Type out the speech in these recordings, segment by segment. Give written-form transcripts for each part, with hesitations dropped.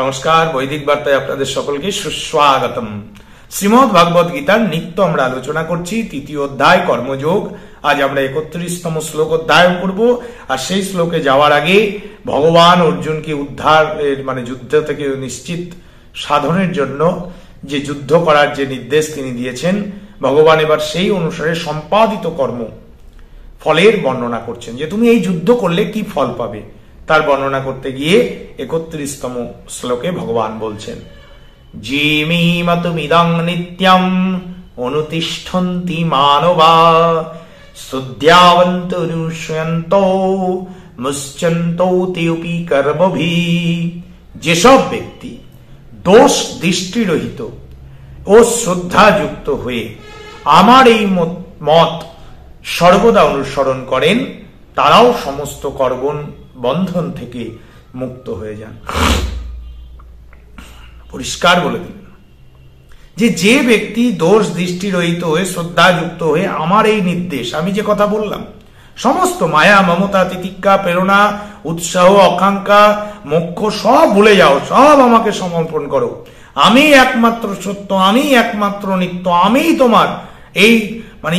নমস্কার, বৈদিক বার্তায় আপনাদের সকলকে সুস্বাগতম। শ্রীমদ ভাগবত গীতার নিত্য আমরা আলোচনা করছি তৃতীয় অধ্যায় কর্মযোগ। আজ আমরা 31তম শ্লোক অধ্যয়ন করব। আর সেই শ্লোকে যাওয়ার আগে ভগবান অর্জুনকে উদ্ধারের যুদ্ধ থেকে নিশ্চিত সাধনের জন্য যে যুদ্ধ করার যে নির্দেশ তিনি দিয়েছেন, ভগবান এবার সেই অনুসারে সম্পাদিত কর্ম ফলের বর্ণনা করছেন, যে তুমি এই যুদ্ধ করলে কি ফল পাবে তার বর্ণনা করতে গিয়ে 31তম শ্লোকে ভগবান বলছেন, জীমিমতুমিদং নিত্যম অনুতিষ্ঠন্তি মানবা সুদ্যাবন্তরুষ্যন্তো মুচ্যন্তৌতেপি কর্মভিঃ। যেসব ব্যক্তি দোষ দৃষ্টিরহিত ও শ্রদ্ধাযুক্ত হয়ে আমার এই মত সর্বদা অনুসরণ করেন, তারাও সমস্ত কর্ম বন্ধন থেকে মুক্ত হয়ে যান। পরিষ্কার বলে দিলেন যে ব্যক্তি দোষ দৃষ্টিরহিত হয়ে শ্রদ্ধাযুক্ত হয়ে আমার এই নির্দেশ, আমি যে কথা বললাম, সমস্ত মায়া মমতা তিতিক্ষা প্রেরণা উৎসাহ আকাঙ্ক্ষা মোক্ষ সব ভুলে যাও, সব আমাকে সমর্পণ করো, আমি একমাত্র সত্য, আমি একমাত্র নিত্য, আমি তোমার এই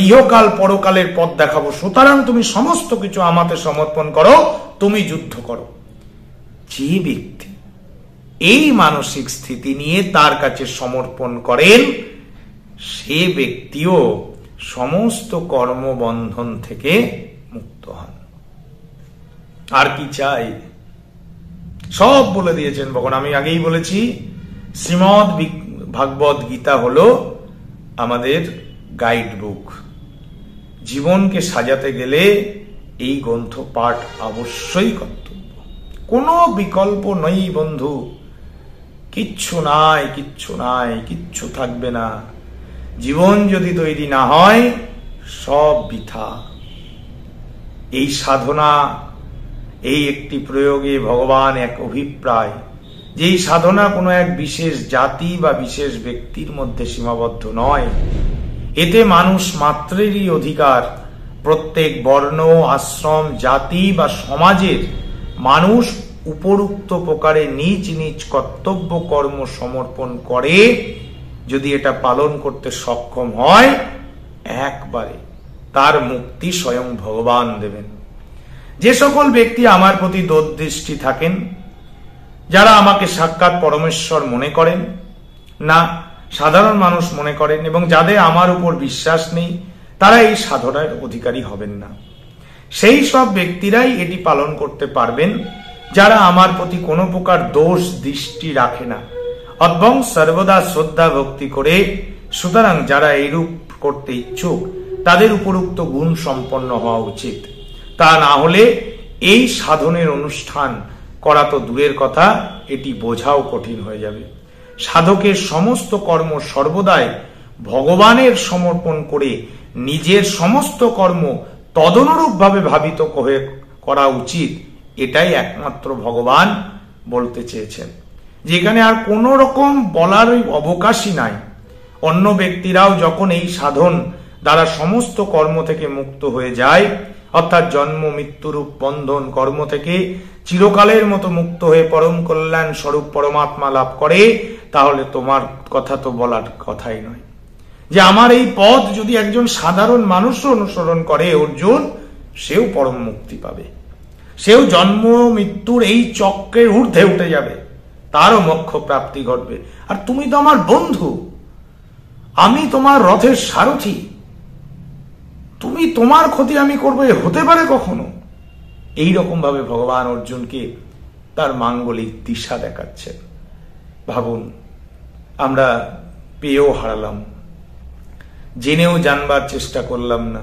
ইহকাল পরকালের পথ দেখাবো, সুতরাং তুমি সমস্ত কিছু আমাকে সমর্পণ করো, তুমি যুদ্ধ করো। যে ব্যক্তি এই মানসিক স্থিতি নিয়ে তার কাছে সমর্পণ করেন, সে ব্যক্তিও সমস্ত কর্মবন্ধন থেকে মুক্ত হন। আর কি চাই? সব বলে দিয়েছেন ভগবান। আমি আগেই বলেছি, শ্রীমদ ভাগবত গীতা হলো আমাদের গাইড বুক। জীবনকে সাজাতে গেলে এই গ্রন্থ পাঠ অবশ্যই কর্তব্য, কোনো বিকল্প নেই বন্ধু। কিচ্ছু নাই, কিচ্ছু নাই, কিচ্ছু থাকবে না। জীবন যদি তৈরি না হয়, সব বৃথা। এই সাধনা, এই একটি প্রয়োগে ভগবান এক অভিপ্রায়, যে এই সাধনা কোনো এক বিশেষ জাতি বা বিশেষ ব্যক্তির মধ্যে সীমাবদ্ধ নয়। এতে মানুষ মাত্রেরই অধিকার। প্রত্যেক বর্ণ, আশ্রম, জাতি বা সমাজের মানুষ উপরুক্ত প্রকারে নিজ নিজ কর্তব্য কর্ম সমর্পণ করে, যদি এটা পালন করতে সক্ষম হয়, একবারে তার মুক্তি স্বয়ং ভগবান দেবেন। যে সকল ব্যক্তি আমার প্রতি দূরদৃষ্টি থাকেন, যারা আমাকে সাক্ষাৎ পরমেশ্বর মনে করেন না, সাধারণ মানুষ মনে করেন, এবং যাদের আমার উপর বিশ্বাস নেই, তারা এই সাধনার অধিকারী হবেন না। সেই সব ব্যক্তিরাই এটি পালন করতে পারবেন, যারা আমার প্রতি কোনো প্রকার দোষ দৃষ্টি রাখে না এবং সর্বদা শ্রদ্ধা ভক্তি করে। সুতরাং যারা এইরূপ করতে ইচ্ছুক, তাদের উপরুক্ত গুণ সম্পন্ন হওয়া উচিত। তা না হলে এই সাধনের অনুষ্ঠান করা তো দূরের কথা, এটি বোঝাও কঠিন হয়ে যাবে। সাধকের সমস্ত কর্ম সর্বদাই ভগবানের সমর্পণ করে নিজের সমস্ত কর্ম তদনুরূপভাবে ভাবিত করা উচিত। এটাই একমাত্র ভগবান বলতে চেয়েছেন, যেখানে আর কোন রকম বলার অবকাশই নাই। অন্য ব্যক্তিরাও যখন এই সাধন দ্বারা সমস্ত কর্ম থেকে মুক্ত হয়ে যায়, অর্থাৎ জন্ম মৃত্যুরূপ বন্ধন কর্ম থেকে চিরকালের মতো মুক্ত হয়ে পরম কল্যাণ স্বরূপ পরমাত্মা লাভ করে, তাহলে তোমার কথা তো বলার কথাই নয়। যে আমার এই পথ যদি একজন সাধারণ মানুষও অনুসরণ করে অর্জুন, সেও পরম মুক্তি পাবে, সেও জন্ম মৃত্যুর এই চক্রের ঊর্ধ্বে উঠে যাবে, তারও মোক্ষ প্রাপ্তি ঘটবে। আর তুমি তো আমার বন্ধু, আমি তোমার রথের সারথি, তুমি তোমার ক্ষতি আমি করবো, হতে পারে কখনো? এইরকম ভাবে ভগবান অর্জুনকে তার মাঙ্গলিক দিশা দেখাচ্ছেন। ভাবুন, আমরা পেয়েও হারালাম, জেনেও জানবার চেষ্টা করলাম না,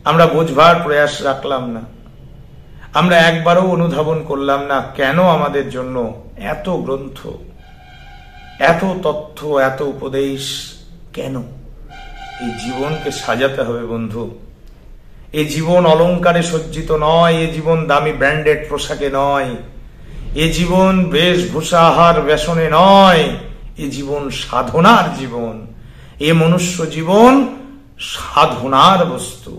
আমরা বোঝবার প্রয়াস রাখলাম না, আমরা একবারও অনুধাবন করলাম না কেন আমাদের জন্য এত গ্রন্থ, এত তথ্য, এত উপদেশ কেন? এই জীবনকে সাজাতে হবে বন্ধু। এ জীবন অলংকারে সজ্জিত নয়, এ জীবন দামি ব্র্যান্ডেড পোশাকে নয়, এ জীবন বেশভূষা আহার ব্যসনে নয়, এ জীবন সাধনার জীবন। এ মনুষ্য জীবন সাধনার বস্তু।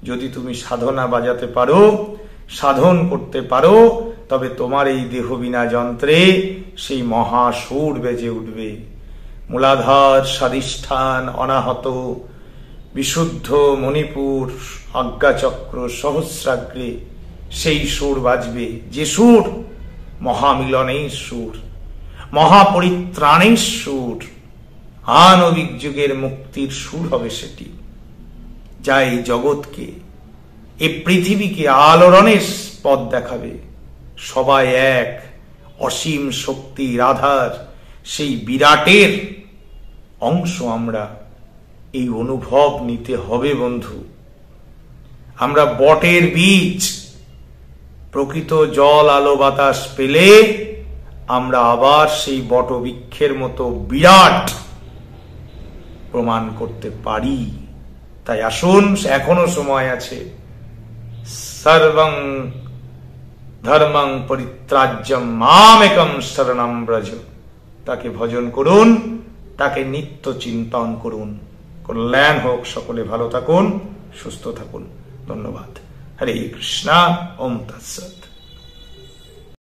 যদি তুমি সাধনা বাজাতে পারো, সাধন করতে পারো, তবে তোমার এই দেহবিনা যন্ত্রে সেই মহাসুর বেজে উঠবে। মূলাধার, স্বাধিষ্ঠান, অনাহত, বিশুদ্ধ মণিপুর, আজ্ঞাচক্র, সহস্রাগ্রে সেই সুর বাজবে, যে সুর মহামিলনের সুর, মহাপরিত্রাণের সুর, আনবিক যুগের মুক্তির সুর হবে সেটি, যা এই জগৎকে, এই পৃথিবীকে আলোড়নের পথ দেখাবে। সবাই এক, অসীম শক্তির আধার, সেই বিরাটের অংশ আমরা। এই অনুভব নিতে হবে বন্ধু। আমরা বটের বীজ, প্রকৃত জল, আলো, বাতাস পেলে আমরা আবার সেই বটবৃক্ষের মতো বিরাট প্রমাণ করতে পারি। তাই আসুন, এখনো সময় আছে। সর্বং ধর্মং পরিত্রাজ্যম মামেকম শরণং ব্রজ। তাকে ভজন করুন, তাকে নিত্য চিন্তন করুন। কল্যাণ হোক, সকলে ভালো থাকুন, সুস্থ থাকুন। ধন্যবাদ। হরে কৃষ্ণ। ওম তৎসৎ।